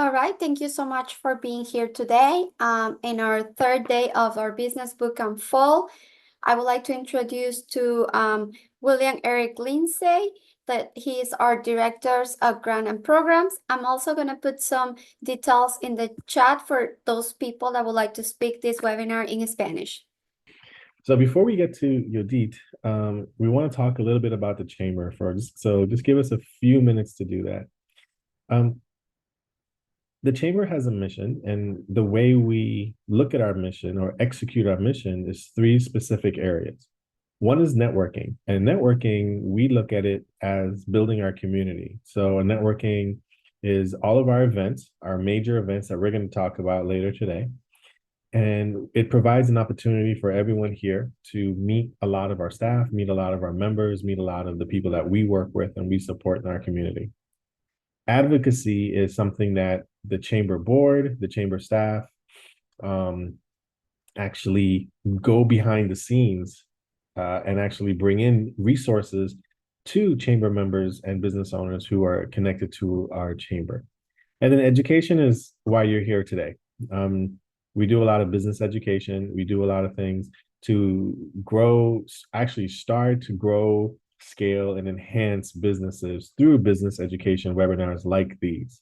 All right, thank you so much for being here today. In our third day of our Business Bootcamp Fall, I would like to introduce to William Eric Lindsay, that he is our Directors of Grant and Programs. I'm also going to put some details in the chat for those people that would like to speak this webinar in Spanish. So before we get to Yodit, we want to talk a little bit about the chamber first. So just give us a few minutes to do that. The chamber has a mission, and the way we look at our mission or execute our mission is three specific areas. One is networking, and networking, we look at it as building our community. So networking is all of our events, our major events that we're going to talk about later today. And it provides an opportunity for everyone here to meet a lot of our staff, meet a lot of our members, meet a lot of the people that we work with and we support in our community. Advocacy is something that the chamber board, the chamber staff, actually go behind the scenes and actually bring in resources to chamber members and business owners who are connected to our chamber. And then education is why you're here today. We do a lot of business education. We do a lot of things to grow, actually start to grow, scale, and enhance businesses through business education webinars like these.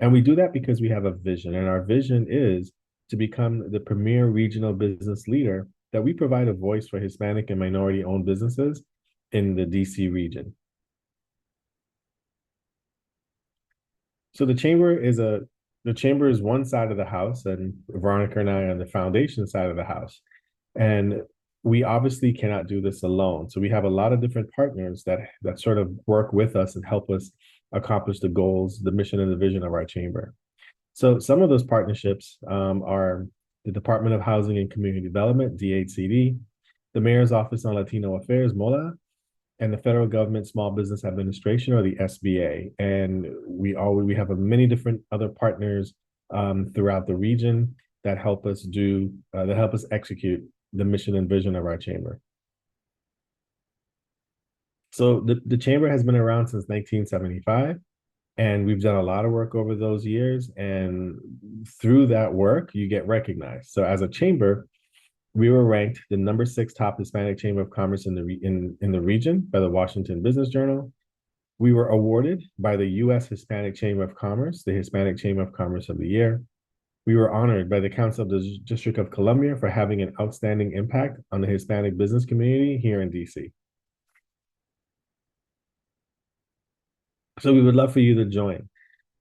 And we do that because we have a vision, and our vision is to become the premier regional business leader, that we provide a voice for Hispanic and minority-owned businesses in the DC region. So the chamber is one side of the house, and Veronica and I are on the foundation side of the house. And we obviously cannot do this alone. So we have a lot of different partners that sort of work with us and help us accomplish the goals, the mission, and the vision of our chamber. So some of those partnerships are the Department of Housing and Community Development, DHCD, the Mayor's Office on Latino Affairs, MOLA, and the Federal Government Small Business Administration, or the SBA. And we have many different other partners throughout the region that help us execute the mission and vision of our chamber. So the chamber has been around since 1975, and we've done a lot of work over those years. And through that work, you get recognized. So as a chamber, we were ranked the number 6 top Hispanic Chamber of Commerce in the region by the Washington Business Journal. We were awarded by the U.S. Hispanic Chamber of Commerce, the Hispanic Chamber of Commerce of the Year. We were honored by the Council of the District of Columbia for having an outstanding impact on the Hispanic business community here in DC. So we would love for you to join.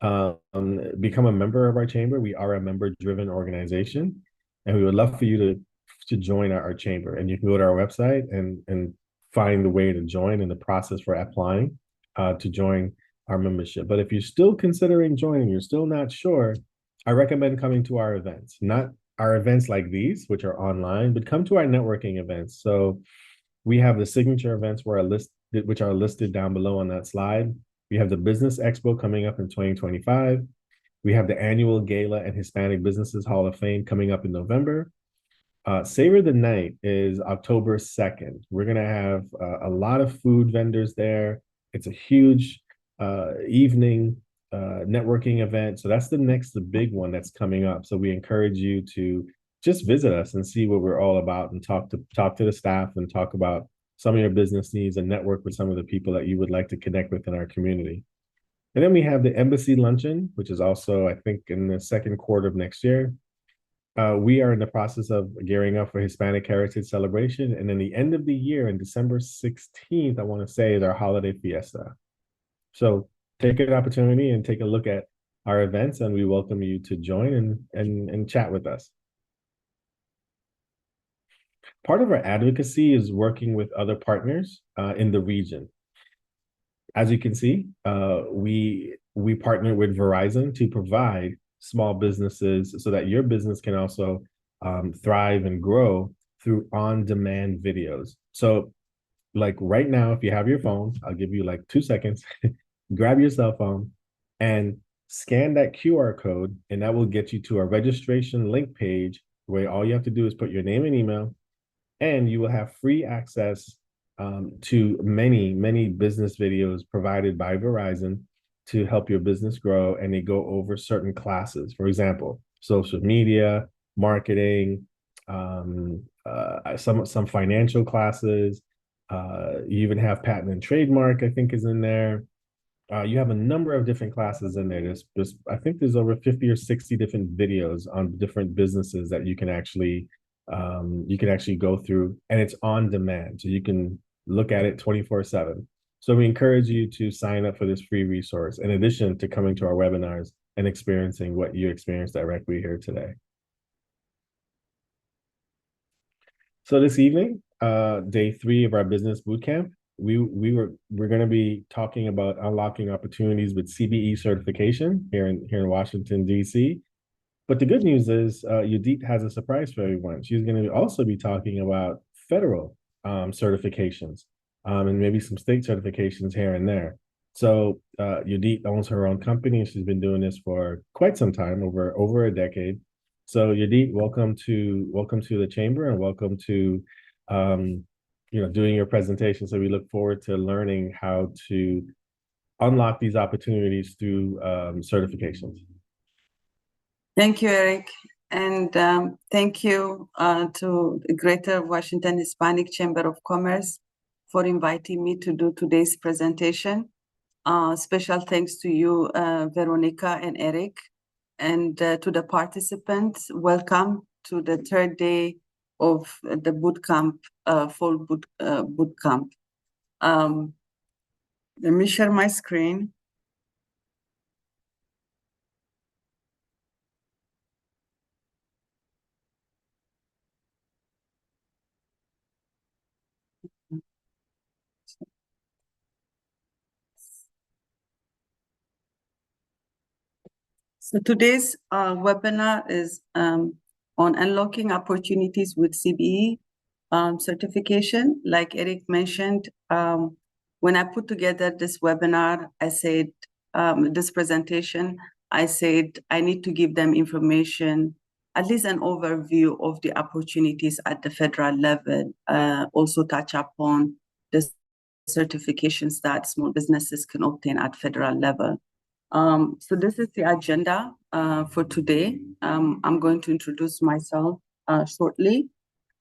Become a member of our chamber. We are a member-driven organization, and we would love for you to join our chamber. And you can go to our website and find the way to join and the process for applying to join our membership. But if you're still considering joining, you're still not sure, I recommend coming to our events. Not our events like these, which are online, but come to our networking events. So we have the signature events which are listed down below on that slide. We have the Business Expo coming up in 2025. We have the annual Gala and Hispanic Businesses Hall of Fame coming up in November. Savor the Night is October 2nd. We're going to have a lot of food vendors there. It's a huge evening networking event. So that's the big one that's coming up. So we encourage you to just visit us and see what we're all about, and talk to the staff and talk about some of your business needs and network with some of the people that you would like to connect with in our community. And then we have the Embassy Luncheon, which is also, I think, in the second quarter of next year. We are in the process of gearing up for Hispanic Heritage Celebration. And then the end of the year, on December 16th, I want to say, is our holiday fiesta. So take an opportunity and take a look at our events, and we welcome you to join and chat with us. Part of our advocacy is working with other partners in the region. As you can see, we partner with Verizon to provide small businesses so that your business can also thrive and grow through on-demand videos. So like right now, if you have your phone, I'll give you like 2 seconds, grab your cell phone and scan that QR code, and that will get you to a registration link page where all you have to do is put your name and email, and you will have free access to many, many business videos provided by Verizon to help your business grow, and they go over certain classes. For example, social media, marketing, some financial classes. You even have patent and trademark, I think, is in there. You have a number of different classes in there. I think there's over 50 or 60 different videos on different businesses that you can actually go through, and it's on demand, so you can look at it 24/7. So we encourage you to sign up for this free resource, in addition to coming to our webinars and experiencing what you experienced directly here today. So this evening, day 3 of our business bootcamp, we're going to be talking about unlocking opportunities with CBE certification here in Washington, D.C. But the good news is, Yudit has a surprise for everyone. She's going to also be talking about federal certifications, and maybe some state certifications here and there. So Yudit owns her own company, and she's been doing this for quite some time, over a decade. So Yudit, welcome to the chamber, and welcome to doing your presentation. So we look forward to learning how to unlock these opportunities through certifications. Thank you, Eric. And thank you to the Greater Washington Hispanic Chamber of Commerce for inviting me to do today's presentation. Special thanks to you, Veronica and Eric, and to the participants. Welcome to the third day of the bootcamp, fall bootcamp. Let me share my screen. So today's webinar is on unlocking opportunities with CBE certification. Like Eric mentioned, when I put together this webinar, I said, this presentation, I said, I need to give them information, at least an overview of the opportunities at the federal level, also touch upon the certifications that small businesses can obtain at federal level. So this is the agenda for today. I'm going to introduce myself shortly.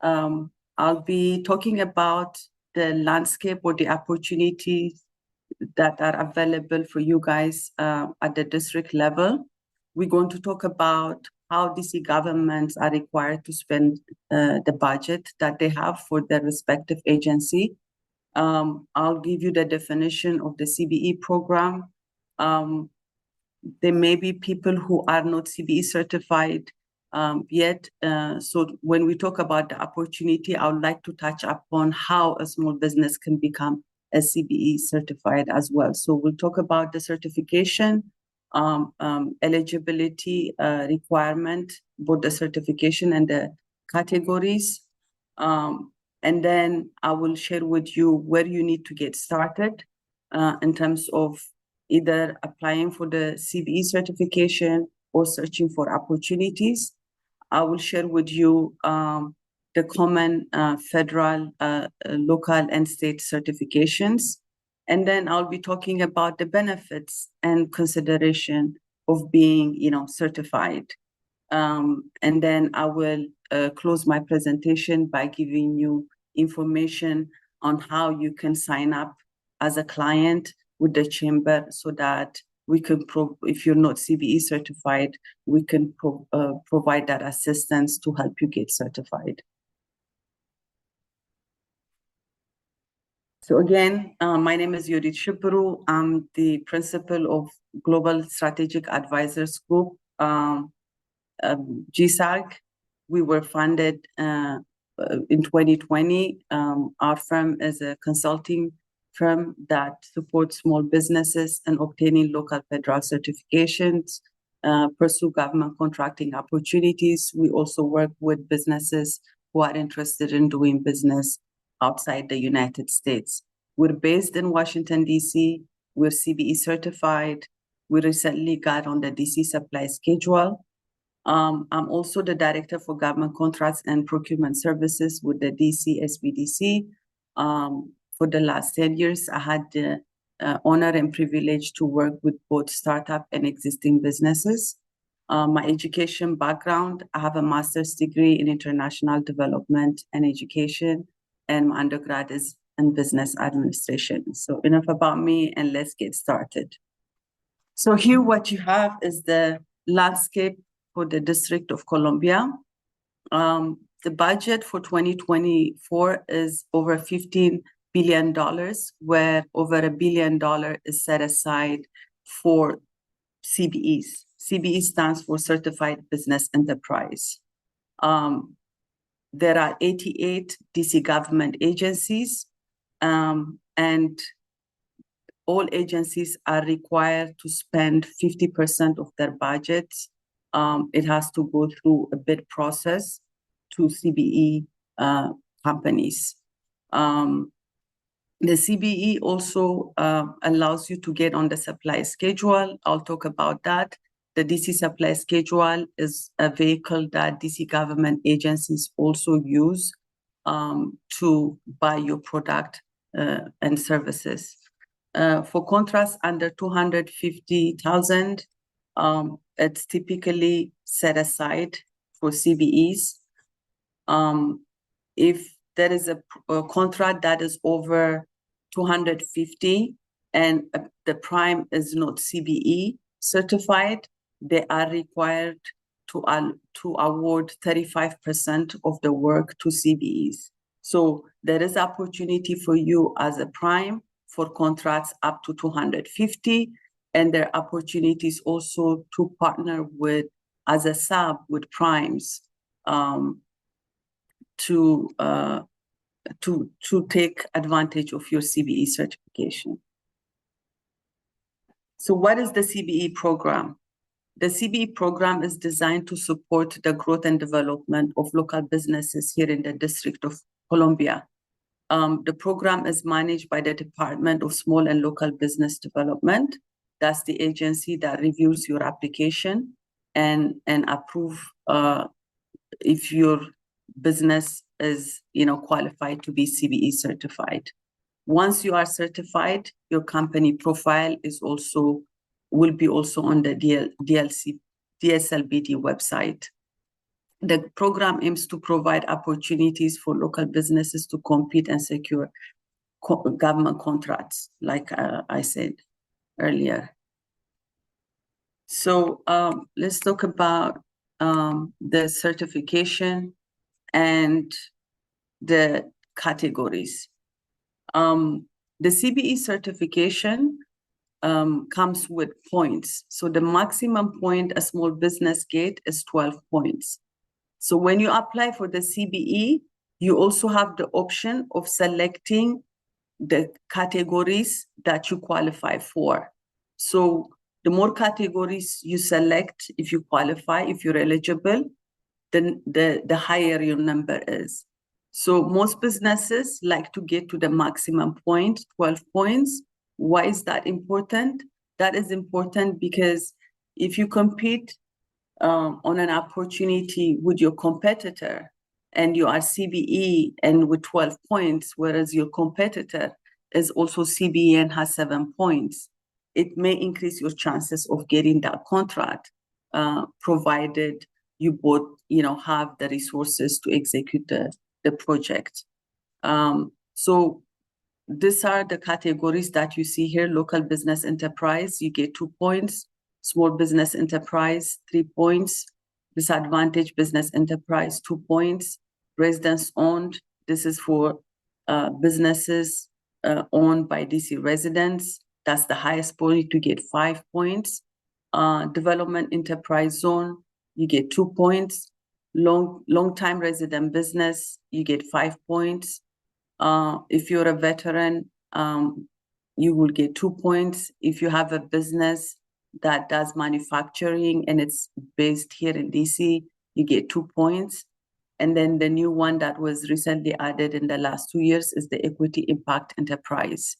I'll be talking about the landscape or the opportunities that are available for you guys at the district level. We're going to talk about how DC governments are required to spend the budget that they have for their respective agency. I'll give you the definition of the CBE program. There may be people who are not CBE certified yet. So when we talk about the opportunity, I would like to touch upon how a small business can become a CBE certified as well. So we'll talk about the certification, eligibility requirement, both the certification and the categories. And then I will share with you where you need to get started in terms of either applying for the CBE certification or searching for opportunities. I will share with you the common federal, local, and state certifications. And then I'll be talking about the benefits and consideration of being, certified. And then I will close my presentation by giving you information on how you can sign up as a client with the chamber, so that we can, if you're not CBE certified, we can provide that assistance to help you get certified. So again, my name is Yudit Shipuru. I'm the principal of Global Strategic Advisors Group, GSAG. We were funded in 2020. Our firm is a consulting firm that supports small businesses in obtaining local federal certifications, pursue government contracting opportunities. We also work with businesses who are interested in doing business outside the United States. We're based in Washington, D.C. We're CBE certified. We recently got on the D.C. supply schedule. I'm also the Director for Government Contracts and Procurement Services with the D.C. SBDC. For the last 10 years, I had the honor and privilege to work with both startup and existing businesses. My education background, I have a master's degree in international development and education, and my undergrad is in business administration. So enough about me, and let's get started. So here what you have is the landscape for the District of Columbia. The budget for 2024 is over $15 billion, where over $1 billion is set aside for CBEs. CBE stands for Certified Business Enterprise. There are 88 DC government agencies, and all agencies are required to spend 50% of their budgets. It has to go through a bid process to CBE companies. The CBE also allows you to get on the supply schedule. I'll talk about that. The DC supply schedule is a vehicle that DC government agencies also use to buy your product and services. For contracts under 250,000, it's typically set aside for CBEs. If there is a contract that is over 250 and the prime is not CBE certified, they are required to award 35% of the work to CBEs. So there is opportunity for you as a prime for contracts up to 250, and there are opportunities also to partner with as a sub with primes to take advantage of your CBE certification. So what is the CBE program? The CBE program is designed to support the growth and development of local businesses here in the District of Columbia. The program is managed by the Department of Small and Local Business Development. That's the agency that reviews your application and approve if your business is qualified to be CBE certified. Once you are certified, your company profile will be also on the DSLBD website. The program aims to provide opportunities for local businesses to compete and secure government contracts, like I said earlier. So let's talk about the certification and the categories. The CBE certification comes with points. So the maximum point a small business gets is 12 points. So when you apply for the CBE, you also have the option of selecting the categories that you qualify for. So the more categories you select, if you qualify, if you're eligible, then the higher your number is. So most businesses like to get to the maximum point, 12 points. Why is that important? That is important because if you compete on an opportunity with your competitor and you are CBE and with 12 points, whereas your competitor is also CBE and has 7 points, it may increase your chances of getting that contract, provided you both have the resources to execute the project. So these are the categories that you see here. Local business enterprise, you get 2 points. Small business enterprise, 3 points. Disadvantaged business enterprise, 2 points. Residence owned, this is for businesses owned by DC residents. That's the highest point, to get 5 points. Development enterprise zone, you get 2 points. Long-time resident business, you get 5 points. If you're a veteran, you will get 2 points. If you have a business that does manufacturing and it's based here in DC, you get 2 points. And then the new one that was recently added in the last 2 years is the equity impact enterprise,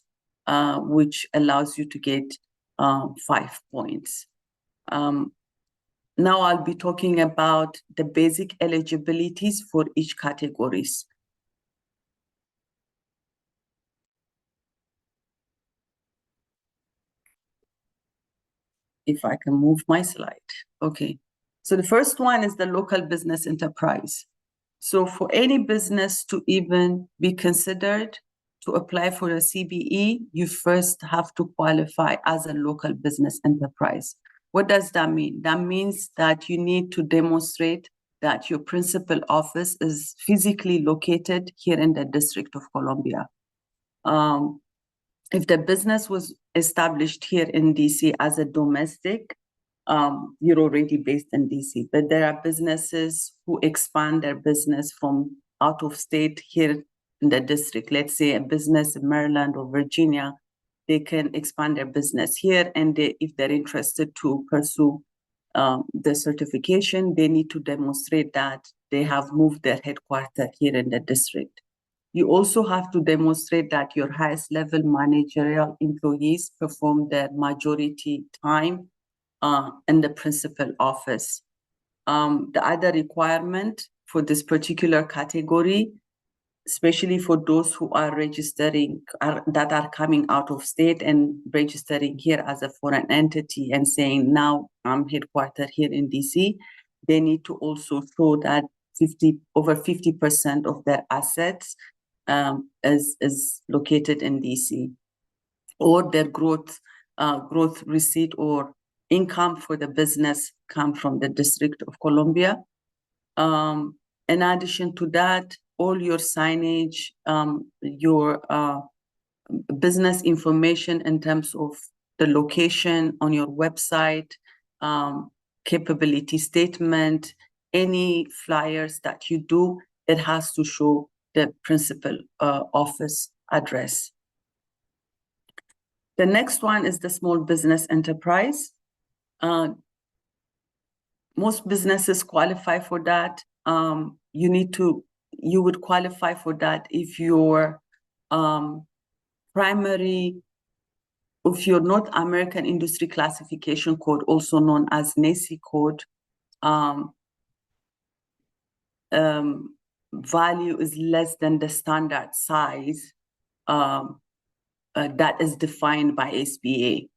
which allows you to get 5 points. Now I'll be talking about the basic eligibilities for each categories. if I can move my slide. Okay. So the first one is the local business enterprise. So for any business to even be considered to apply for a CBE, you first have to qualify as a local business enterprise. What does that mean? That means that you need to demonstrate that your principal office is physically located here in the District of Columbia. If the business was established here in DC as a domestic, you're already based in DC. But there are businesses who expand their business from out of state here in the district. Let's say a business in Maryland or Virginia, they can expand their business here. And if they're interested to pursue the certification, they need to demonstrate that they have moved their headquarters here in the district. You also have to demonstrate that your highest level managerial employees perform their majority time in the principal office. The other requirement for this particular category, especially for those who are registering, that are coming out of state and registering here as a foreign entity and saying, now I'm headquartered here in DC, they need to also show that over 50% of their assets is located in DC, or their growth receipt or income for the business come from the District of Columbia. In addition to that, all your signage, your business information in terms of the location on your website, capability statement, any flyers that you do, it has to show the principal office address. The next one is the small business enterprise. Most businesses qualify for that. You would qualify for that if your if your North American Industry Classification Code, also known as NAICS code, value is less than the standard size that is defined by SBA.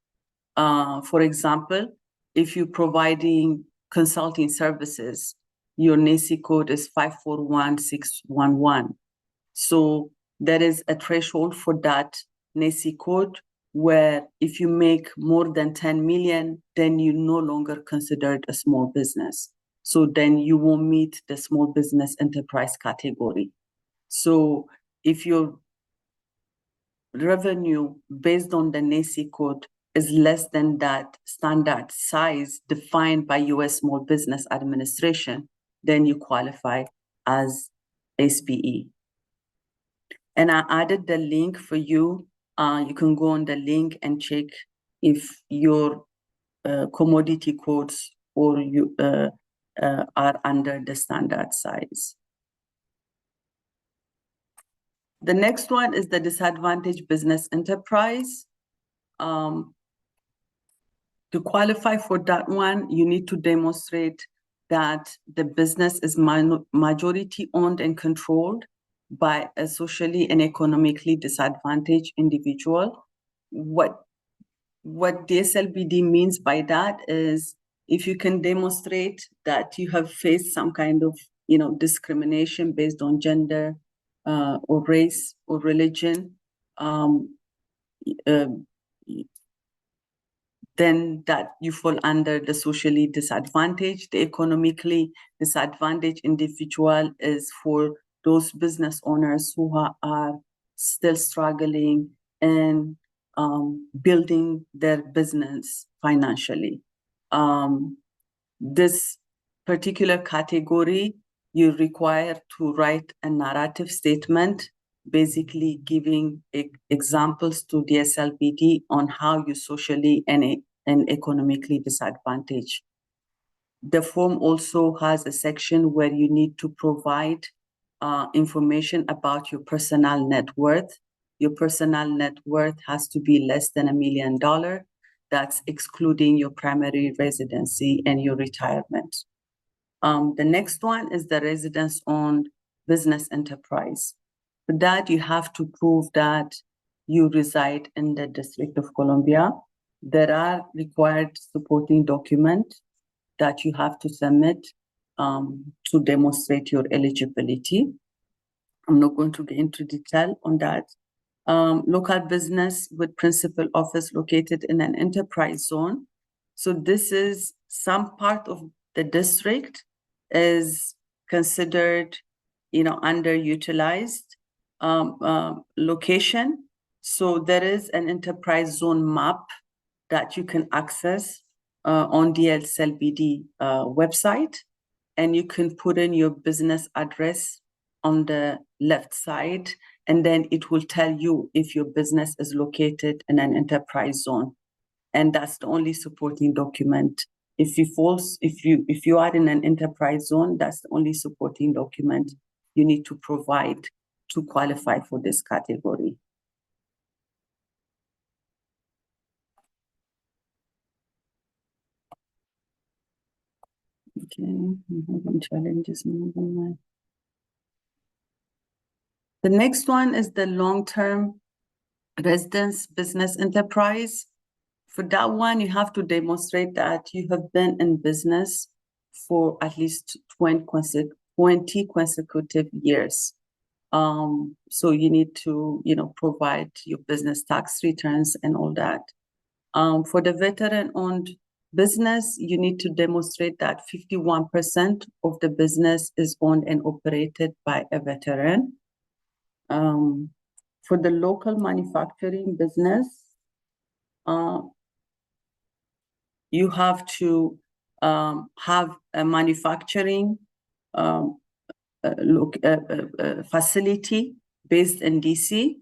For example, if you're providing consulting services, your NAICS code is 541611. So there is a threshold for that NAICS code where if you make more than 10 million, then you're no longer considered a small business. So then you won't meet the small business enterprise category. So if your revenue based on the NAICS code is less than that standard size defined by US Small Business Administration, then you qualify as SBE. And I added the link for you. You can go on the link and check if your commodity codes or you are under the standard size. The next one is the disadvantaged business enterprise. To qualify for that one, you need to demonstrate that the business is majority owned and controlled by a socially and economically disadvantaged individual. What DSLBD means by that is if you can demonstrate that you have faced some kind of discrimination based on gender or race or religion, then that you fall under the socially disadvantaged. The economically disadvantaged individual is for those business owners who are still struggling and building their business financially. This particular category, you require to write a narrative statement, basically giving examples to DSLBD on how you socially and economically disadvantaged. The form also has a section where you need to provide information about your personal net worth. Your personal net worth has to be less than $1 million. That's excluding your primary residency and your retirement. The next one is the residence-owned business enterprise. For that, you have to prove that you reside in the District of Columbia. There are required supporting documents that you have to submit to demonstrate your eligibility. I'm not going to get into detail on that. Local business with principal office located in an enterprise zone. So this is some part of the district is considered, underutilized location. So there is an enterprise zone map that you can access on the DLCLBD website, and you can put in your business address on the left side, and then it will tell you if your business is located in an enterprise zone. And that's the only supporting document. If you are in an enterprise zone, that's the only supporting document you need to provide to qualify for this category. Okay, I'm having challenges moving my. The next one is the long-term residence business enterprise. For that one, you have to demonstrate that you have been in business for at least 20 consecutive years. So you need to, provide your business tax returns and all that. For the veteran-owned business, you need to demonstrate that 51% of the business is owned and operated by a veteran. For the local manufacturing business, you have to have a manufacturing facility based in DC.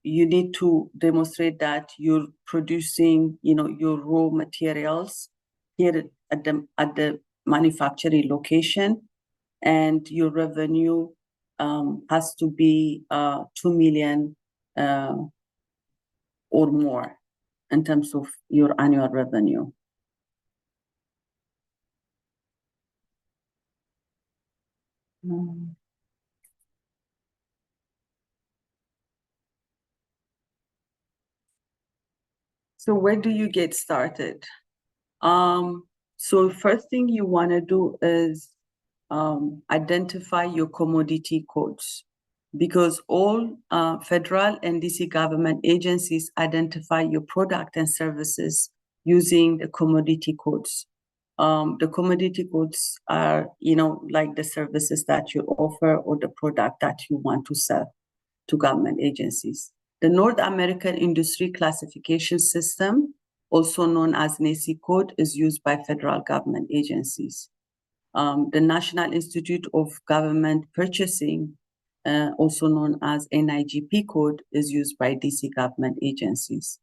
You need to demonstrate that you're producing, your raw materials here at the manufacturing location, and your revenue has to be 2 million or more in terms of your annual revenue. So where do you get started? So first thing you want to do is identify your commodity codes, because all federal and DC government agencies identify your product and services using the commodity codes. The commodity codes are, like the services that you offer or the product that you want to sell to government agencies. The North American Industry Classification System, also known as NAICS code, is used by federal government agencies. The National Institute of Government Purchasing, also known as NIGP code, is used by DC government agencies.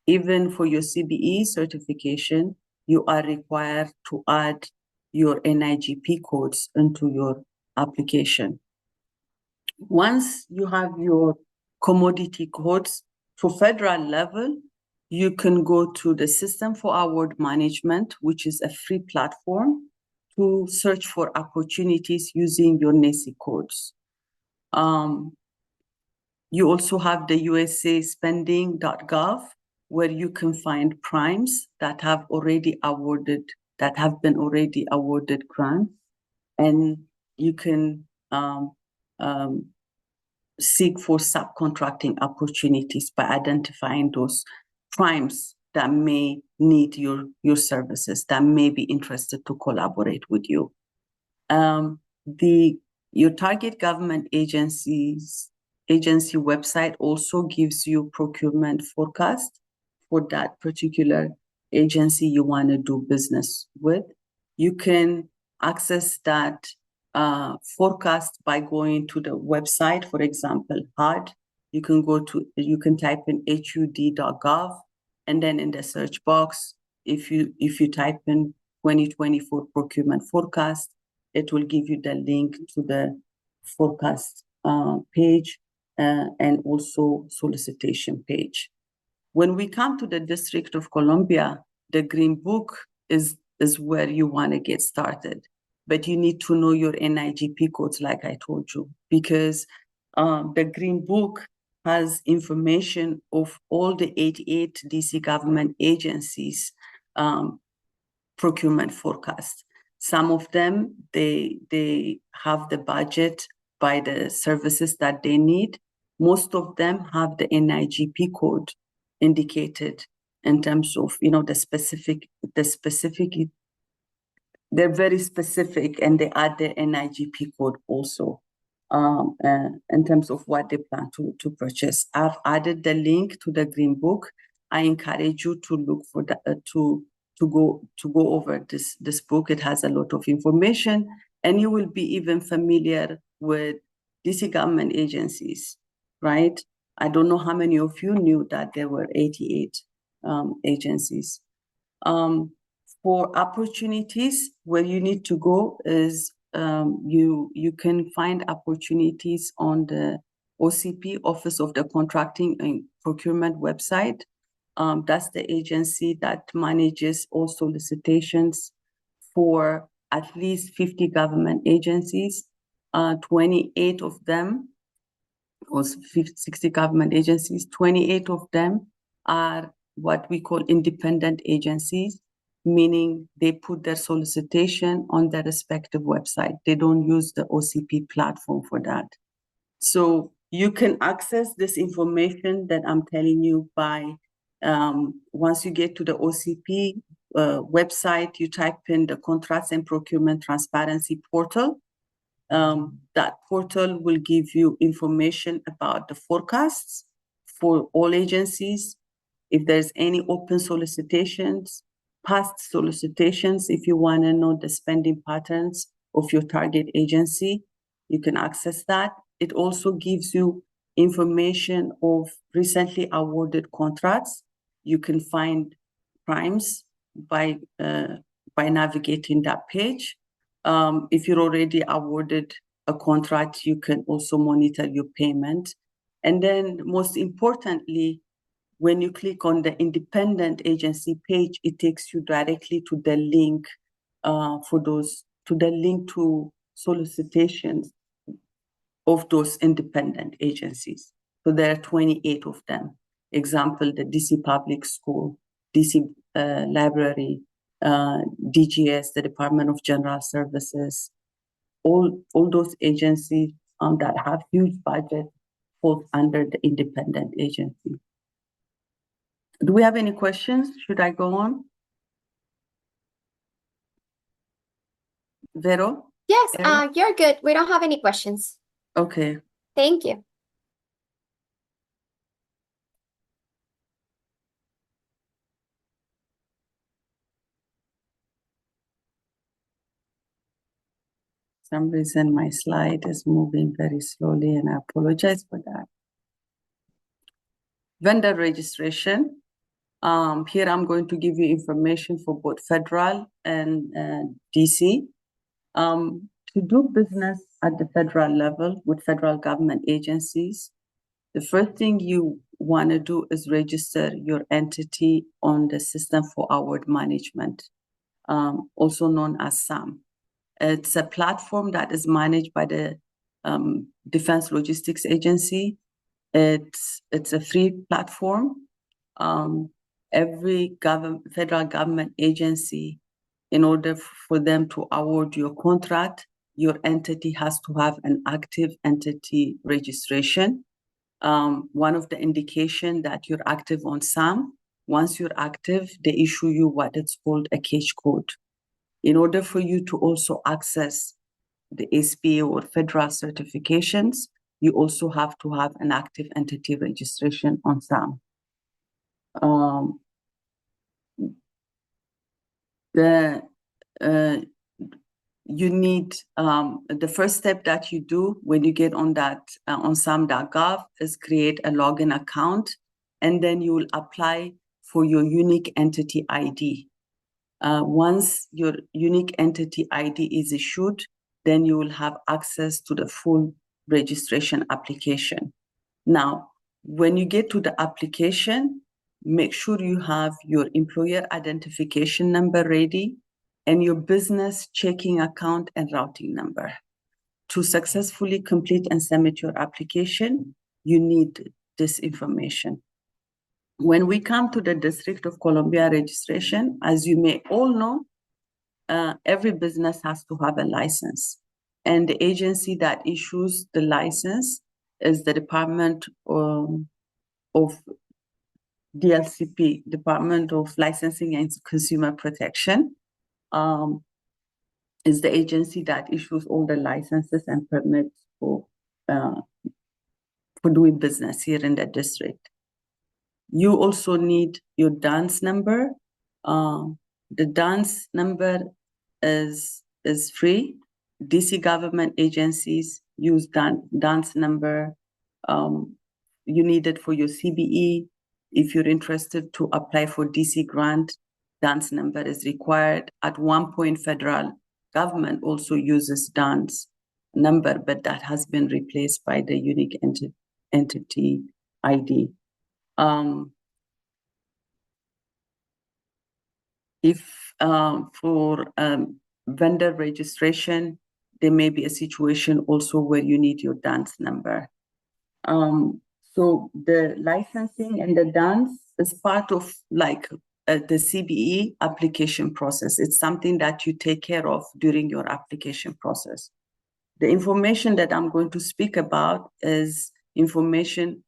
Even for your CBE certification, you are required to add your NIGP codes into your application. Once you have your commodity codes for federal level, you can go to the System for Award Management, which is a free platform to search for opportunities using your NAICS codes. You also have the usaspending.gov, where you can find primes that have been already awarded grants, and you can seek for subcontracting opportunities by identifying those primes that may need your services, that may be interested to collaborate with you. Your target government agency website also gives you procurement forecast for that particular agency you want to do business with. You can access that forecast by going to the website. For example, HUD, you can type in hud.gov, and then in the search box, if you type in 2024 procurement forecast, it will give you the link to the forecast page and also solicitation page. When we come to the District of Columbia, the Green Book is where you want to get started. But you need to know your NIGP codes, like I told you, because the Green Book has information of all the 88 DC government agencies procurement forecast. Some of them, they have the budget by the services that they need. Most of them have the NIGP code indicated in terms of, the specific, they're very specific, and they add the NIGP code also in terms of what they plan to purchase. I've added the link to the Green Book. I encourage you to look for the, to go over this book. It has a lot of information, and you will be even familiar with DC government agencies, right? I don't know how many of you knew that there were 88 agencies. For opportunities, where you need to go is you can find opportunities on the OCP, Office of the Contracting and Procurement website. That's the agency that manages all solicitations for at least 50 government agencies. 28 of them, or 60 government agencies, 28 of them are what we call independent agencies, meaning they put their solicitation on their respective website. They don't use the OCP platform for that. So you can access this information that I'm telling you by, once you get to the OCP website, you type in the Contracts and Procurement Transparency Portal. That portal will give you information about the forecasts for all agencies. If there's any open solicitations, past solicitations, if you want to know the spending patterns of your target agency, you can access that. It also gives you information of recently awarded contracts. You can find primes by navigating that page. If you're already awarded a contract, you can also monitor your payment. And then most importantly, when you click on the independent agency page, it takes you directly to the link to solicitations of those independent agencies. So there are 28 of them. Example, the DC Public School, DC Library, DGS, the Department of General Services, all those agencies that have huge budget fall under the independent agency. Do we have any questions? Should I go on? Vero? Yes, Vero? you're good. We don't have any questions. Okay. Thank you. For some reason my slide is moving very slowly, and I apologize for that. Vendor registration. Here I'm going to give you information for both federal and DC. To do business at the federal level with federal government agencies, the first thing you want to do is register your entity on the System for Award Management, also known as SAM. It's a platform that is managed by the Defense Logistics Agency. It's a free platform. Every federal government agency, in order for them to award your contract, your entity has to have an active entity registration. One of the indication that you're active on SAM, once you're active, they issue you what it's called a CAGE code. In order for you to also access the SBA or federal certifications, you also have to have an active entity registration on SAM. You need the first step that you do when you get on that on sam.gov is create a login account, and then you will apply for your unique entity ID. Once your unique entity ID is issued, then you will have access to the full registration application. Now, when you get to the application, make sure you have your employer identification number ready and your business checking account and routing number. To successfully complete and submit your application, you need this information. When we come to the District of Columbia registration, as you may all know, every business has to have a license. And the agency that issues the license is the Department of DLCP, Department of Licensing and Consumer Protection. Is the agency that issues all the licenses and permits for doing business here in the district. You also need your DUNS number. The DUNS number is free. DC government agencies use DUNS number. You need it for your CBE. If you're interested to apply for DC grant, DUNS number is required. At one point, federal government also uses DUNS number, but that has been replaced by the unique entity ID. If for vendor registration, there may be a situation also where you need your DUNS number. So the licensing and the DUNS is part of like the CBE application process. It's something that you take care of during your application process. The information that I'm going to speak about is information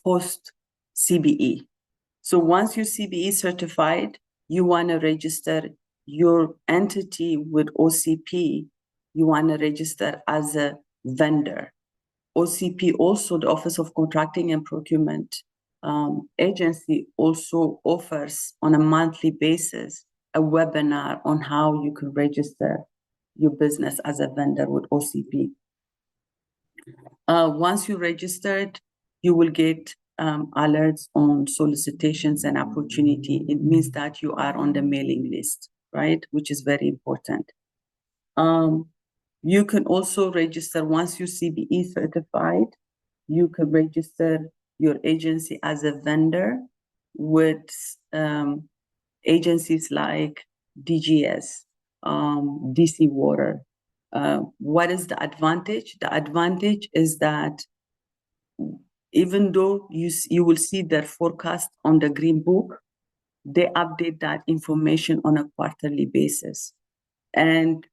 post CBE. So once you're CBE certified, you want to register your entity with OCP. You want to register as a vendor. OCP also, the Office of Contracting and Procurement agency, also offers on a monthly basis a webinar on how you can register your business as a vendor with OCP. Once you registered, you will get alerts on solicitations and opportunity. It means that you are on the mailing list, right? Which is very important. You can also register once you're CBE certified. You can register your agency as a vendor with agencies like DGS, DC Water. What is the advantage? The advantage is that even though you will see their forecast on the Green Book, they update that information on a quarterly basis. And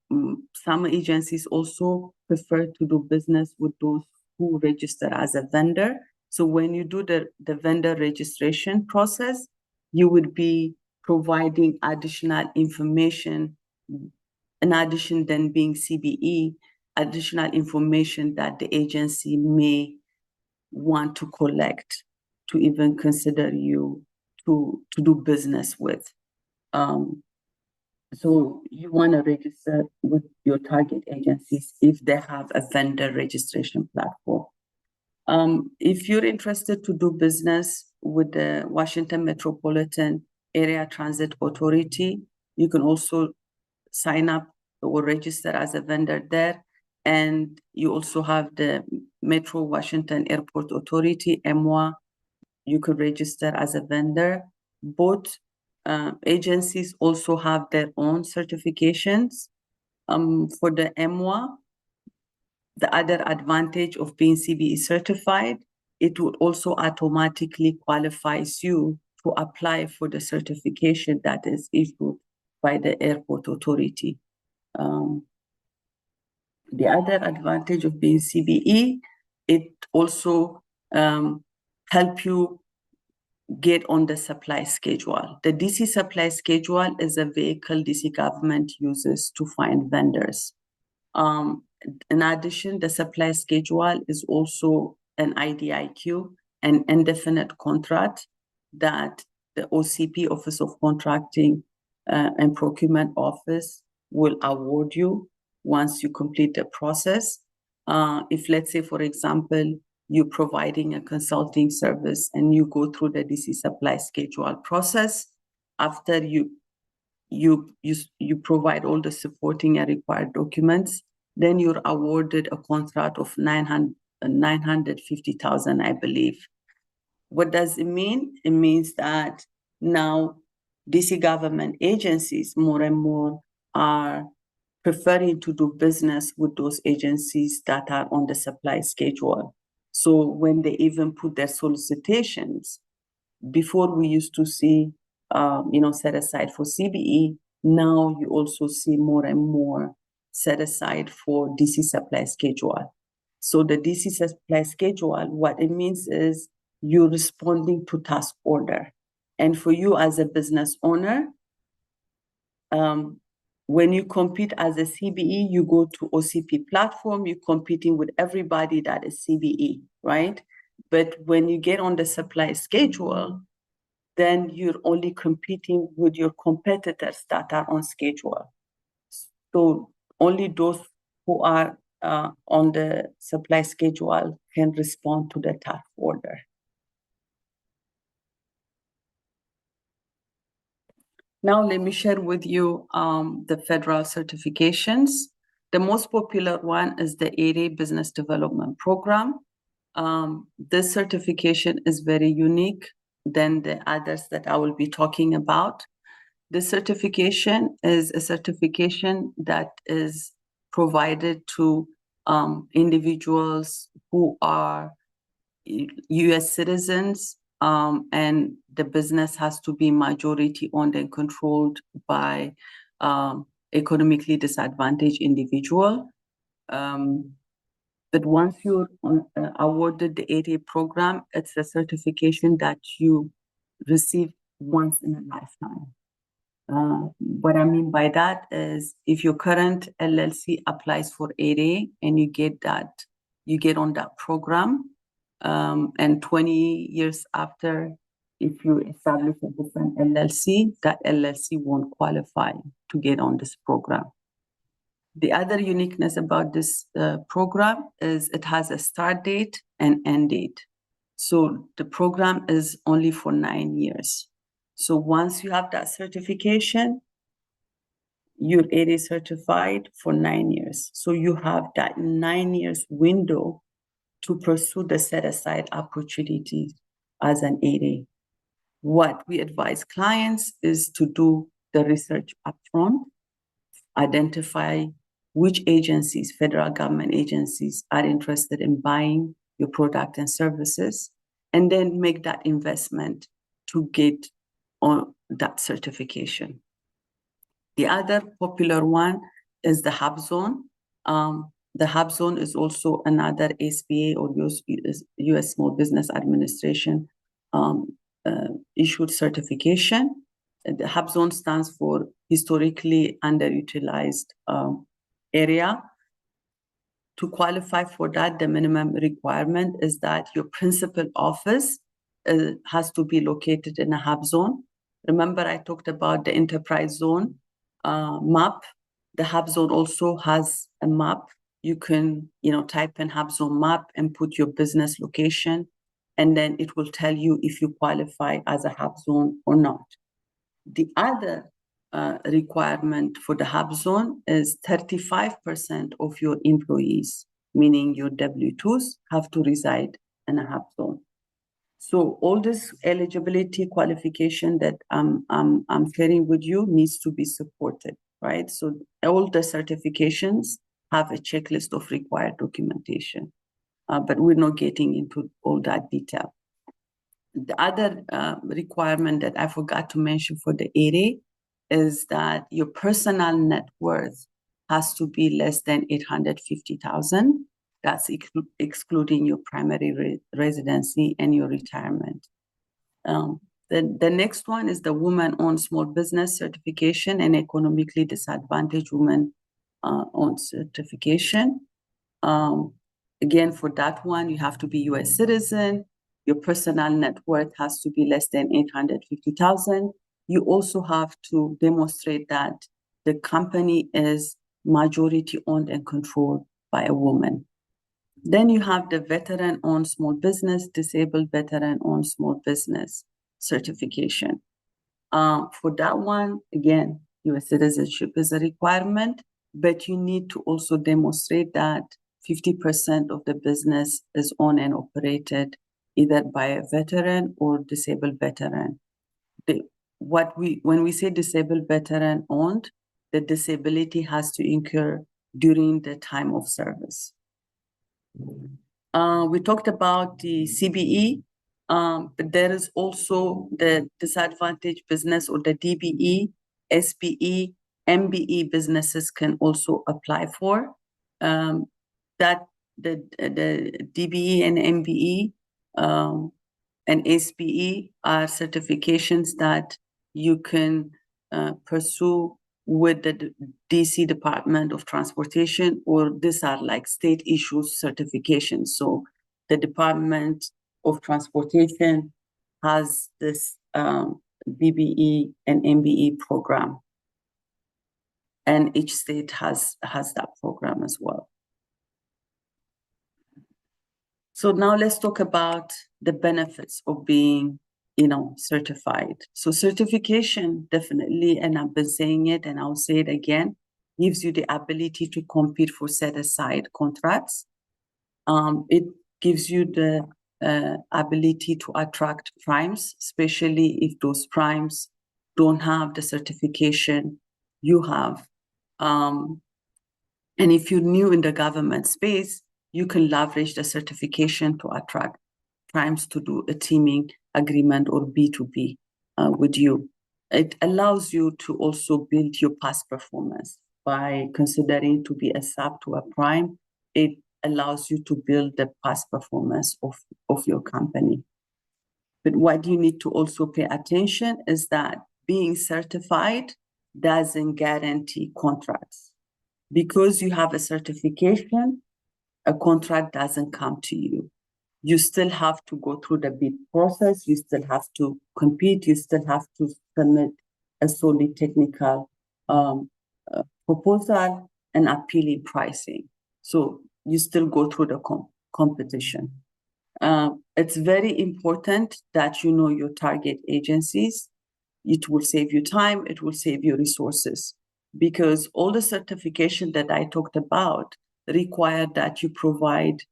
some agencies also prefer to do business with those who register as a vendor. So when you do the vendor registration process, you would be providing additional information, in addition then being CBE, additional information that the agency may want to collect to even consider you to do business with. So you want to register with your target agencies if they have a vendor registration platform. If you're interested to do business with the Washington Metropolitan Area Transit Authority, you can also sign up or register as a vendor there. And you also have the Metro Washington Airport Authority, MWA. You could register as a vendor. Both agencies also have their own certifications. For the MWA, the other advantage of being CBE certified, it will also automatically qualifies you to apply for the certification that is issued by the airport authority. The other advantage of being CBE, it also help you get on the supply schedule. The DC supply schedule is a vehicle DC government uses to find vendors. In addition, the supply schedule is also an IDIQ, an indefinite contract that the OCP, Office of Contracting and Procurement Office, will award you once you complete the process. If, let's say, for example, you're providing a consulting service and you go through the DC supply schedule process, after you provide all the supporting and required documents, then you're awarded a contract of $950,000, I believe. What does it mean? It means that now DC government agencies more and more are preferring to do business with those agencies that are on the supply schedule. So when they even put their solicitations, before we used to see, set aside for CBE. Now you also see more and more set aside for DC supply schedule. So the DC supply schedule, what it means is you're responding to task order. And for you as a business owner, when you compete as a CBE, you go to OCP platform, you're competing with everybody that is CBE, right? But when you get on the supply schedule, then you're only competing with your competitors that are on schedule. So only those who are on the supply schedule can respond to the task order. Now let me share with you the federal certifications. The most popular one is the 8A Business Development Program. This certification is very unique than the others that I will be talking about. The certification is a certification that is provided to individuals who are US citizens, and the business has to be majority owned and controlled by economically disadvantaged individual. But once you're awarded the 8A program, it's a certification that you receive once in a lifetime. What I mean by that is if your current LLC applies for 8A and you get on that program, and 20 years after, if you establish a different LLC, that LLC won't qualify to get on this program. The other uniqueness about this program is it has a start date and end date. So the program is only for 9 years. So once you have that certification, you're 8A certified for 9 years. So you have that 9 years window to pursue the set-aside opportunities as an 8A. What we advise clients is to do the research upfront, identify which agencies, federal government agencies, are interested in buying your product and services, and then make that investment to get on that certification. The other popular one is the Hub Zone. The Hub Zone is also another SBA or US Small Business Administration issued certification. The Hub Zone stands for Historically Underutilized Area. To qualify for that, the minimum requirement is that your principal office has to be located in a Hub Zone. Remember, I talked about the enterprise zone map. The Hub Zone also has a map. You can, type in Hub Zone map and put your business location, and then it will tell you if you qualify as a Hub Zone or not. The other requirement for the Hub Zone is 35% of your employees, meaning your W-2s, have to reside in a Hub Zone. So all this eligibility qualification that I'm sharing with you needs to be supported, right? So all the certifications have a checklist of required documentation, but we're not getting into all that detail. The other requirement that I forgot to mention for the 8A is that your personal net worth has to be less than $850,000. That's excluding your primary residency and your retirement. The next one is the Women-Owned Small Business Certification and Economically Disadvantaged Women-Owned Certification. Again, for that one, you have to be US citizen. Your personal net worth has to be less than $850,000. You also have to demonstrate that the company is majority owned and controlled by a woman. Then you have the Veteran-Owned Small Business, Disabled Veteran-Owned Small Business Certification. For that one, again, US citizenship is a requirement, but you need to also demonstrate that 50% of the business is owned and operated either by a veteran or disabled veteran. When we say disabled veteran owned, the disability has to incur during the time of service. We talked about the CBE, but there is also the disadvantaged business or the DBE, SBE, MBE businesses can also apply for. That the DBE and MBE and SBE are certifications that you can pursue with the DC Department of Transportation, or these are like state issues certifications. So the Department of Transportation has this BBE and MBE program, and each state has that program as well. So now let's talk about the benefits of being, certified. So certification definitely, and I've been saying it and I'll say it again, gives you the ability to compete for set-aside contracts. It gives you the ability to attract primes, especially if those primes don't have the certification you have. And if you're new in the government space, you can leverage the certification to attract primes to do a teaming agreement or B2B with you. It allows you to also build your past performance by considering to be a sub to a prime. It allows you to build the past performance of your company. But what you need to also pay attention is that being certified doesn't guarantee contracts. Because you have a certification, a contract doesn't come to you. You still have to go through the bid process. You still have to compete. You still have to submit a solely technical proposal and appealing pricing. So you still go through the competition. It's very important that you know your target agencies. It will save you time. It will save you resources, because all the certification that I talked about require that you provide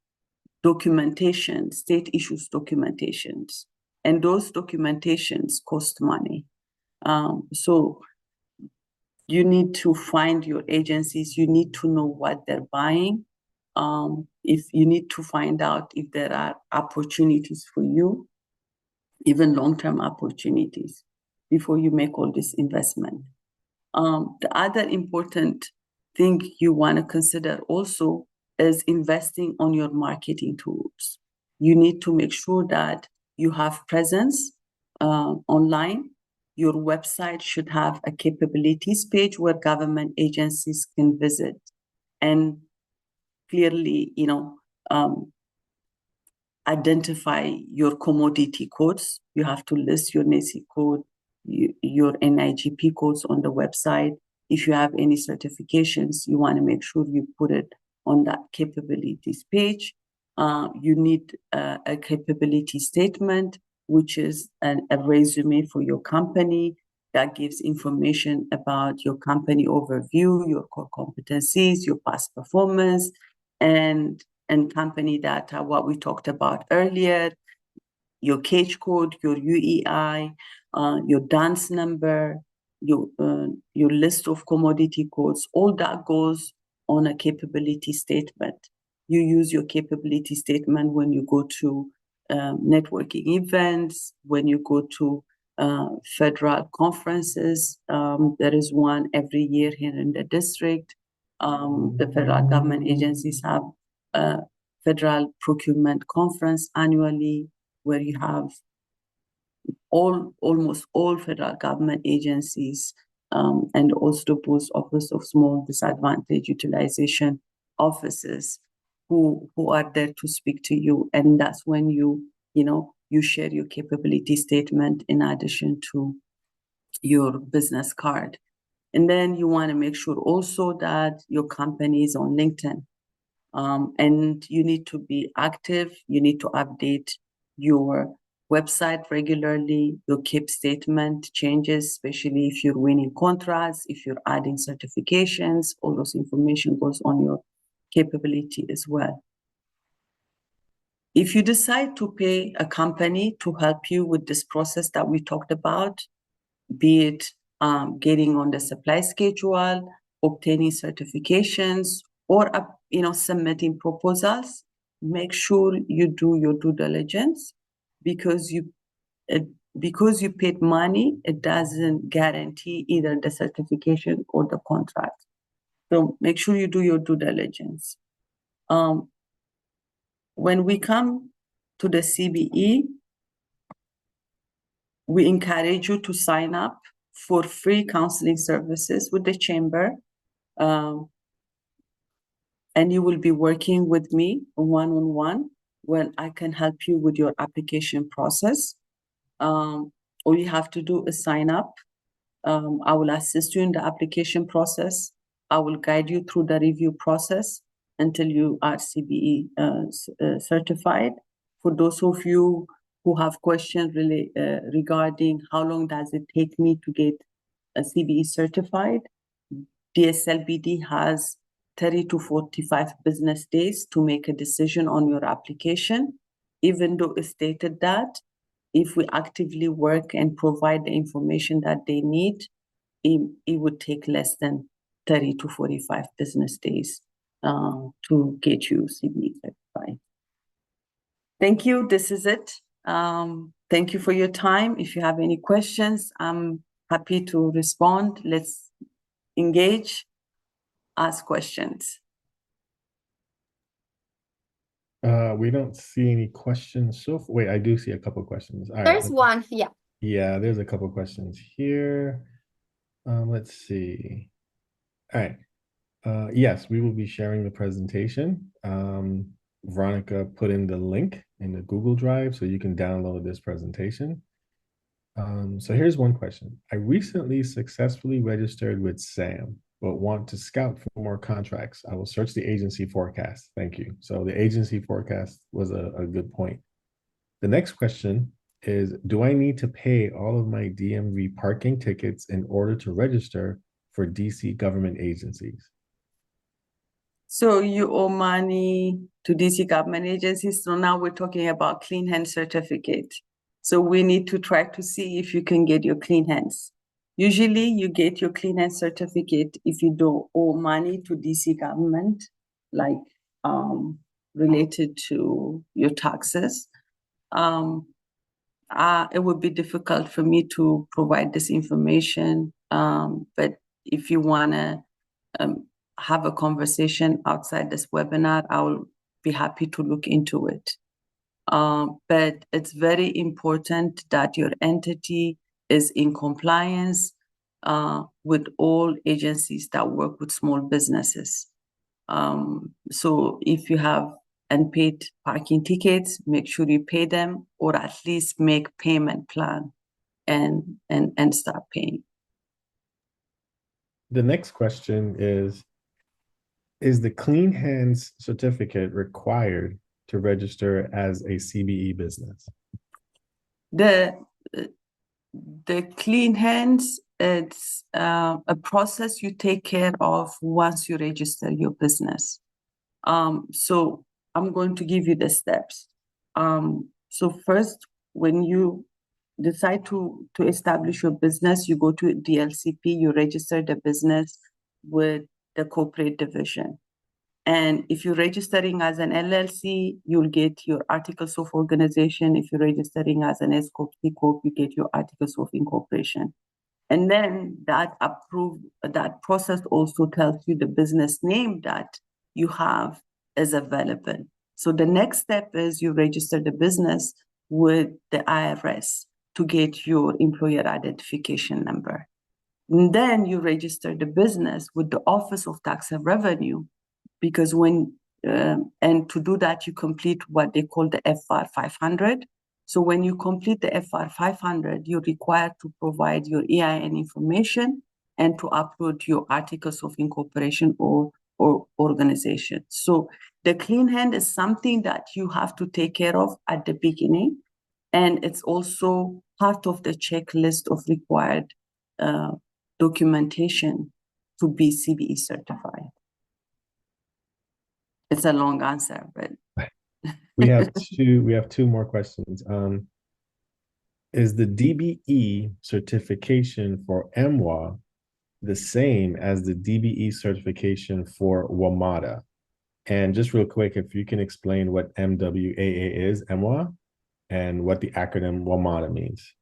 documentation, state issues documentations, and those documentations cost money. So you need to find your agencies. You need to know what they're buying. If you need to find out if there are opportunities for you, even long-term opportunities, before you make all this investment. The other important thing you want to consider also is investing on your marketing tools. You need to make sure that you have presence online. Your website should have a capabilities page where government agencies can visit and clearly, identify your commodity codes. You have to list your NACI code, your NIGP codes on the website. If you have any certifications, you want to make sure you put it on that capabilities page. You need a capability statement, which is a resume for your company that gives information about your company overview, your core competencies, your past performance, and company data, what we talked about earlier, your cage code, your UEI, your dance number, your list of commodity codes, all that goes on a capability statement. You use your capability statement when you go to networking events, when you go to federal conferences. There is one every year here in the district. The federal government agencies have a federal procurement conference annually, where you have almost all federal government agencies and also post office of small disadvantaged utilization offices who are there to speak to you. And that's when you share your capability statement in addition to your business card. And then you want to make sure also that your company is on LinkedIn. And you need to be active. You need to update your website regularly. Your KIP statement changes, especially if you're winning contracts, if you're adding certifications, all those information goes on your capability as well. If you decide to pay a company to help you with this process that we talked about, be it getting on the supply schedule, obtaining certifications, or submitting proposals, make sure you do your due diligence because because you paid money, it doesn't guarantee either the certification or the contract. So make sure you do your due diligence. When we come to the CBE, we encourage you to sign up for free counseling services with the chamber. And you will be working with me one-on-one when I can help you with your application process. All you have to do is sign up. I will assist you in the application process. I will guide you through the review process until you are CBE certified. For those of you who have questions really regarding how long does it take me to get a CBE certified, DSLBD has 30 to 45 business days to make a decision on your application, even though it stated that if we actively work and provide the information that they need, it would take less than 30 to 45 business days to get you CBE certified. Thank you. This is it. Thank you for your time. If you have any questions, I'm happy to respond. Let's engage, ask questions. We don't see any questions. So wait, I do see a couple questions. All right. There's one, yeah. Yeah, there's a couple questions here. Let's see. All right. Yes, we will be sharing the presentation. Veronica put in the link in the Google Drive so you can download this presentation. So here's one question. I recently successfully registered with SAM, but want to scout for more contracts. I will search the agency forecast. Thank you. So the agency forecast was a good point. The next question is, do I need to pay all of my DMV parking tickets in order to register for DC government agencies? So you owe money to DC government agencies. So now we're talking about clean hand certificate. So we need to try to see if you can get your clean hands. Usually you get your clean hand certificate if you don't owe money to DC government, like related to your taxes. It would be difficult for me to provide this information, but if you want to have a conversation outside this webinar, I will be happy to look into it. But it's very important that your entity is in compliance with all agencies that work with small businesses. So if you have unpaid parking tickets, make sure you pay them, or at least make payment plan and start paying. The next question is the Clean Hands certificate required to register as a CBE business? The clean hands, it's a process you take care of once you register your business. So I'm going to give you the steps. So first, when you decide to establish your business, you go to DLCP, you register the business with the corporate division. And if you're registering as an LLC, you'll get your articles of organization. If you're registering as an S Corp, C Corp, you get your articles of incorporation. And then that process also tells you the business name that you have is available. So the next step is you register the business with the IRS to get your employer identification number. And then you register the business with the Office of Tax and Revenue, because and to do that, you complete what they call the FR 500. So when you complete the FR 500, you're required to provide your EIN information and to upload your articles of incorporation or organization. So the clean hand is something that you have to take care of at the beginning. And it's also part of the checklist of required documentation to be CBE certified. It's a long answer, but we have two more questions. Is the DBE certification for MWA the same as the DBE certification for WMATA? And just real quick, if you can explain what MWAA is, MWA, and what the acronym WMATA means.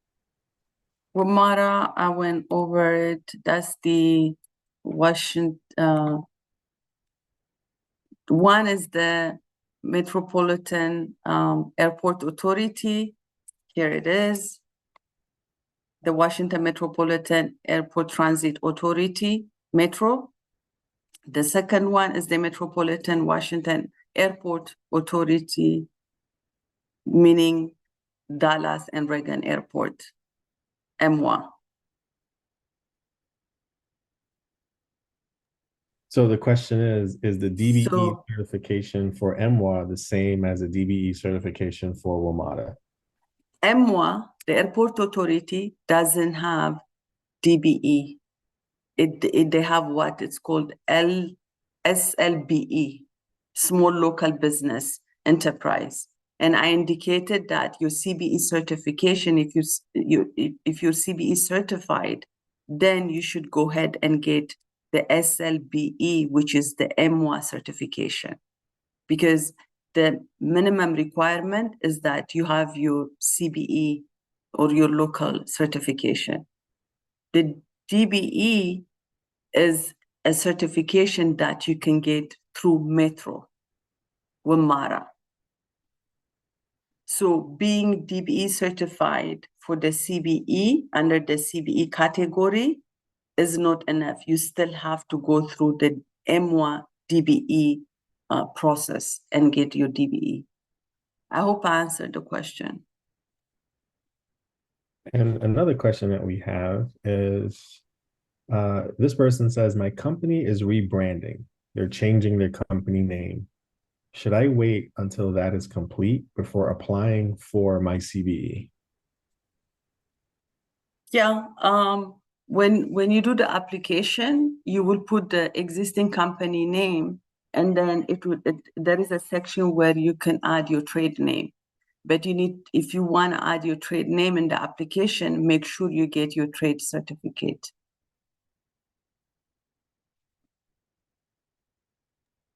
WMATA, I went over it. That's the Washington, one is the Metropolitan Airport Authority. Here it is. The Washington Metropolitan Airport Transit Authority, Metro. The second one is the Metropolitan Washington Airport Authority, meaning Dallas and Reagan Airport, MWA. So the question is the DBE So- certification for MWA the same as the DBE certification for WMATA? MWA, the Airport Authority, doesn't have DBE. They have what it's called SLBE, Small Local Business Enterprise. And I indicated that your CBE certification, if you're CBE certified, then you should go ahead and get the SLBE, which is the MWA certification, because the minimum requirement is that you have your CBE or your local certification. The DBE is a certification that you can get through Metro, WMATA. So being DBE certified for the CBE under the CBE category is not enough. You still have to go through the MWA DBE process and get your DBE. I hope I answered the question. And another question that we have is, this person says, my company is rebranding. They're changing their company name. Should I wait until that is complete before applying for my CBE? Yeah, when you do the application, you will put the existing company name, and then there is a section where you can add your trade name. But if you want to add your trade name in the application, make sure you get your trade certificate.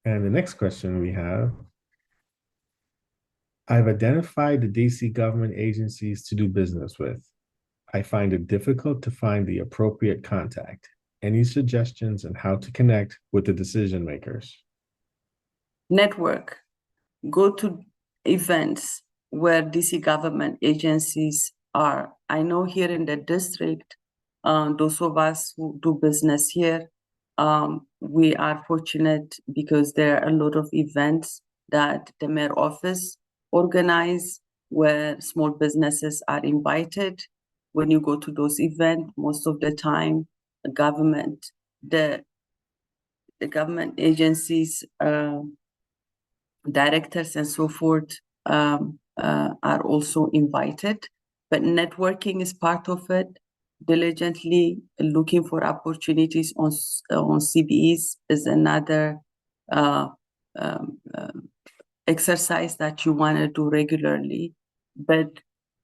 And the next question we have, I've identified the DC government agencies to do business with. I find it difficult to find the appropriate contact. Any suggestions on how to connect with the decision makers? Network. Go to events where DC government agencies are. I know here in the district, those of us who do business here, we are fortunate because there are a lot of events that the mayor office organize where small businesses are invited. When you go to those events, most of the time, the government agencies, directors and so forth are also invited, but networking is part of it. Diligently looking for opportunities on CBEs is another exercise that you want to do regularly. But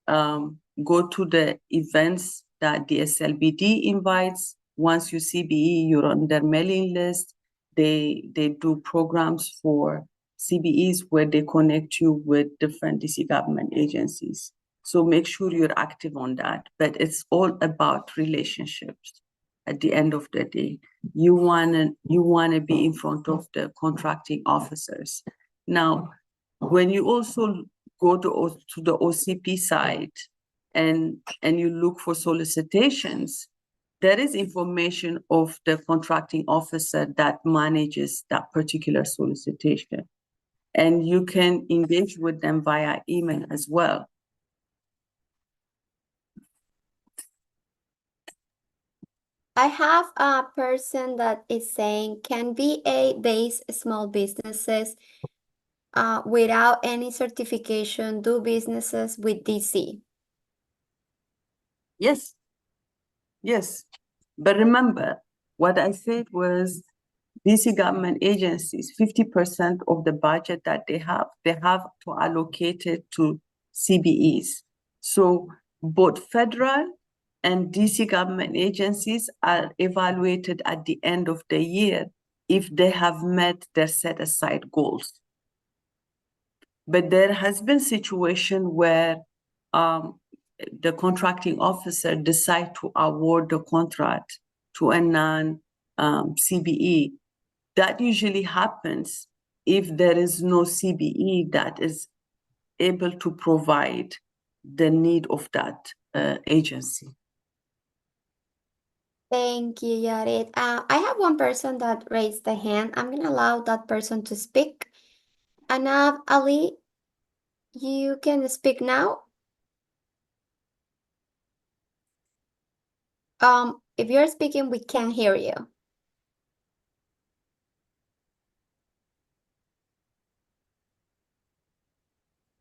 go to the events that the SLBD invites. Once you CBE, you're on their mailing list. They do programs for CBEs where they connect you with different DC government agencies. So make sure you're active on that. But it's all about relationships. At the end of the day, you wanna be in front of the contracting officers. Now, when you also go to the OCP side and you look for solicitations, there is information of the contracting officer that manages that particular solicitation. And you can engage with them via email as well. I have a person that is saying, can VA-based small businesses without any certification do businesses with DC? Yes. Yes. But remember, what I said was DC government agencies, 50% of the budget that they have to allocate it to CBEs. So both federal and DC government agencies are evaluated at the end of the year if they have met their set aside goals. But there has been situation where the contracting officer decide to award the contract to a non-CBE. That usually happens if there is no CBE that is able to provide the need of that agency. Thank you, Yarit. I have one person that raised the hand. I'm gonna allow that person to speak. Anab Ali, you can speak now. If you're speaking, we can't hear you.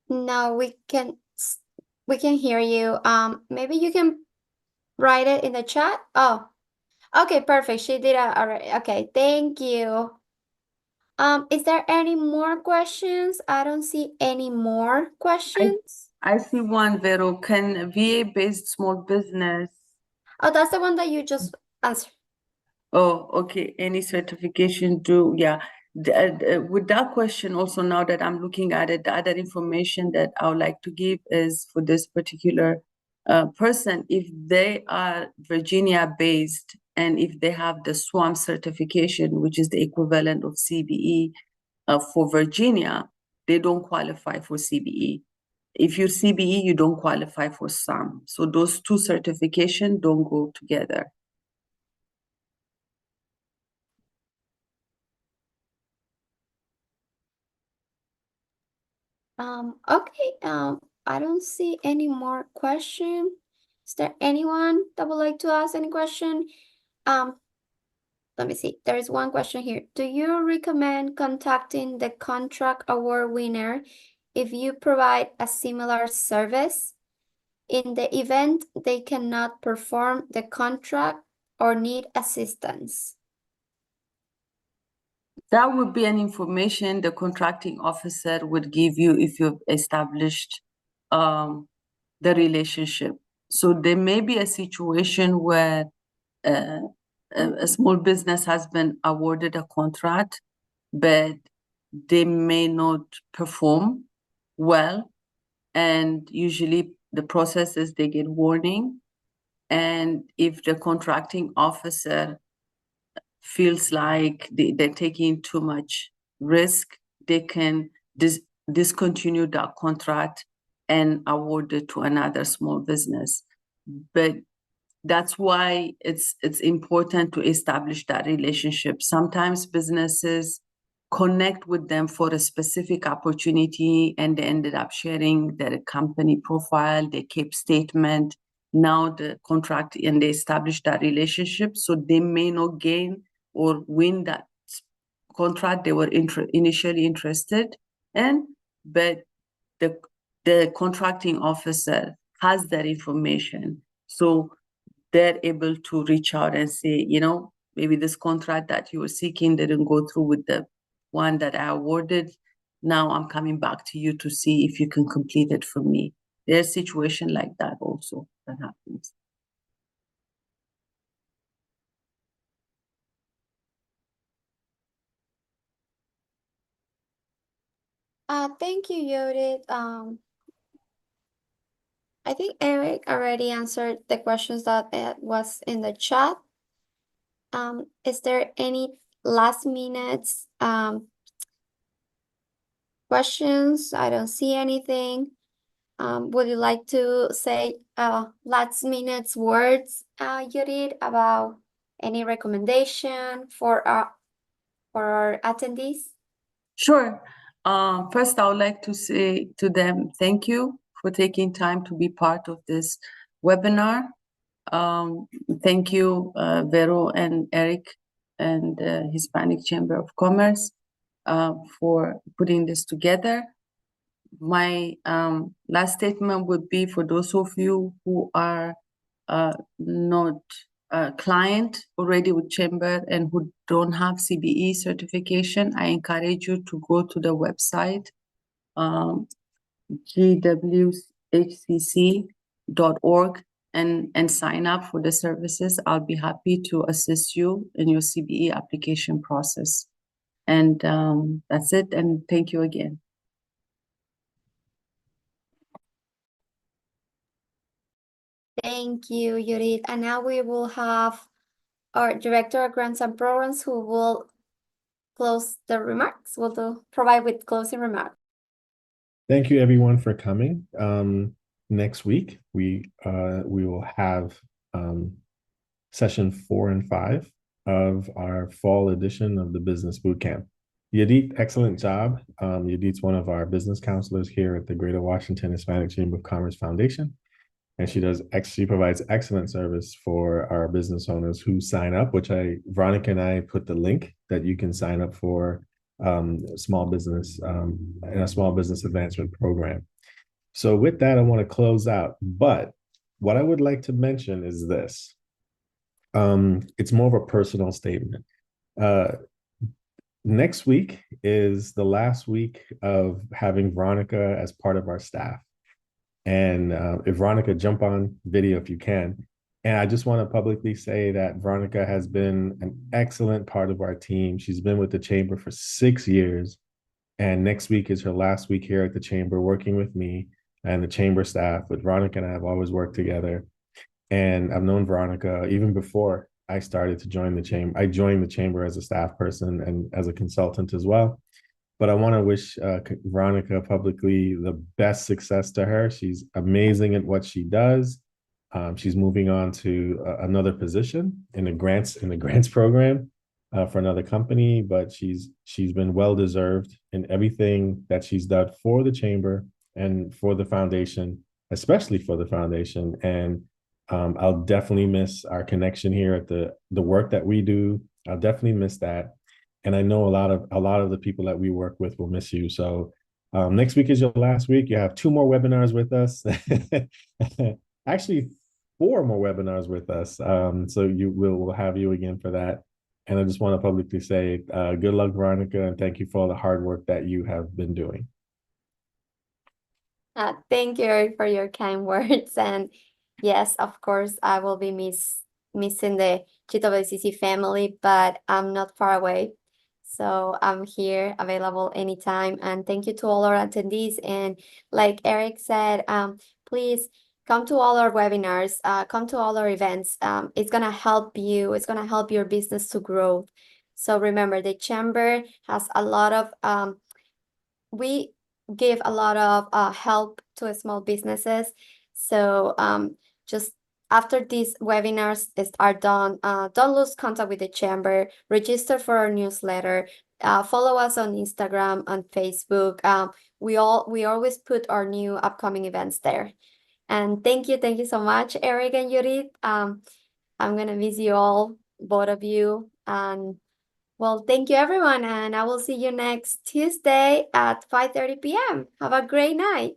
No, we can hear you. Maybe you can write it in the chat. Oh, okay, perfect. She did it already. Okay, thank you. Is there any more questions? I don't see any more questions. I see one, Vero. Can VA-based small business? Oh, that's the one that you just answered. Oh, okay. Any certification do, yeah. With that question also, now that I'm looking at it, the other information that I would like to give is for this particular person, if they are Virginia-based and if they have the SWAM certification, which is the equivalent of CBE for Virginia, they don't qualify for CBE. If you're CBE, you don't qualify for SWAM. So those two certifications don't go together. Okay, I don't see any more question. Is there anyone that would like to ask any question? Let me see. There is one question here. Do you recommend contacting the contract award winner if you provide a similar service? In the event they cannot perform the contract or need assistance? That would be an information the contracting officer would give you if you've established the relationship. So there may be a situation where a small business has been awarded a contract, but they may not perform well. And usually the process is they get warning. And if the contracting officer feels like they're taking too much risk, they can discontinue that contract and award it to another small business. But that's why it's important to establish that relationship. Sometimes businesses connect with them for a specific opportunity and they ended up sharing their company profile, their CAPE statement, now the contract, and they establish that relationship. So they may not gain or win that contract they were initially interested in, but the contracting officer has that information. So they're able to reach out and say, you know, maybe this contract that you were seeking didn't go through with the one that I awarded. Now I'm coming back to you to see if you can complete it for me. There's a situation like that also that happens. Thank you, Judith. I think Eric already answered the questions that was in the chat. Is there any last minutes questions? I don't see anything. Would you like to say last minutes words, Judith, about any recommendation for our attendees? Sure. First, I would like to say to them, thank you for taking time to be part of this webinar. Thank you, Vero and Eric and Hispanic Chamber of Commerce for putting this together. My last statement would be for those of you who are not a client already with Chamber and who don't have CBE certification, I encourage you to go to the website, gwhcc.org, and sign up for the services, I'll be happy to assist you in your CBE application process. And that's it. And thank you again. Thank you, Judith. And now we will have our Director of Grants and Programs who will close the remarks, provide with closing remarks. Thank you everyone for coming. Next week we will have session 4 and 5 of our fall edition of the Business Bootcamp. Yadit, excellent job. Yadit's one of our business counselors here at the Greater Washington Hispanic Chamber of Commerce Foundation. And she provides excellent service for our business owners who sign up, Veronica and I put the link that you can sign up for small business in a small business advancement program. So with that, I want to close out. But what I would like to mention is this. It's more of a personal statement. Next week is the last week of having Veronica as part of our staff. And if Veronica, jump on video if you can. And I just want to publicly say that Veronica has been an excellent part of our team. She's been with the Chamber for 6 years. And next week is her last week here at the Chamber working with me and the Chamber staff. But Veronica and I have always worked together. And I've known Veronica even before I started to join the Chamber. I joined the Chamber as a staff person and as a consultant as well. But I want to wish Veronica publicly the best success to her. She's amazing at what she does. She's moving on to another position in the grants program for another company, but she's been well deserved in everything that she's done for the Chamber and for the foundation, especially for the foundation. And I'll definitely miss our connection here at the work that we do. I'll definitely miss that. And I know a lot of the people that we work with will miss you. So next week is your last week. You have 2 more webinars with us. Actually, 4 more webinars with us. So we'll have you again for that. And I just want to publicly say good luck, Veronica, and thank you for all the hard work that you have been doing. Thank you, Eric, for your kind words. And yes, of course, I will be missing the GWCC family, but I'm not far away. So I'm here available anytime. And thank you to all our attendees. And like Eric said, please come to all our webinars, come to all our events. It's going to help you. It's going to help your business to grow. So remember, the Chamber has a lot of, we give a lot of help to small businesses. So just after these webinars are done, don't lose contact with the Chamber. Register for our newsletter. Follow us on Instagram, on Facebook. We always put our new upcoming events there. And thank you so much, Eric and Judith. I'm gonna miss you all, both of you. And well, thank you everyone, and I will see you next Tuesday at 5:30 p.m. Have a great night.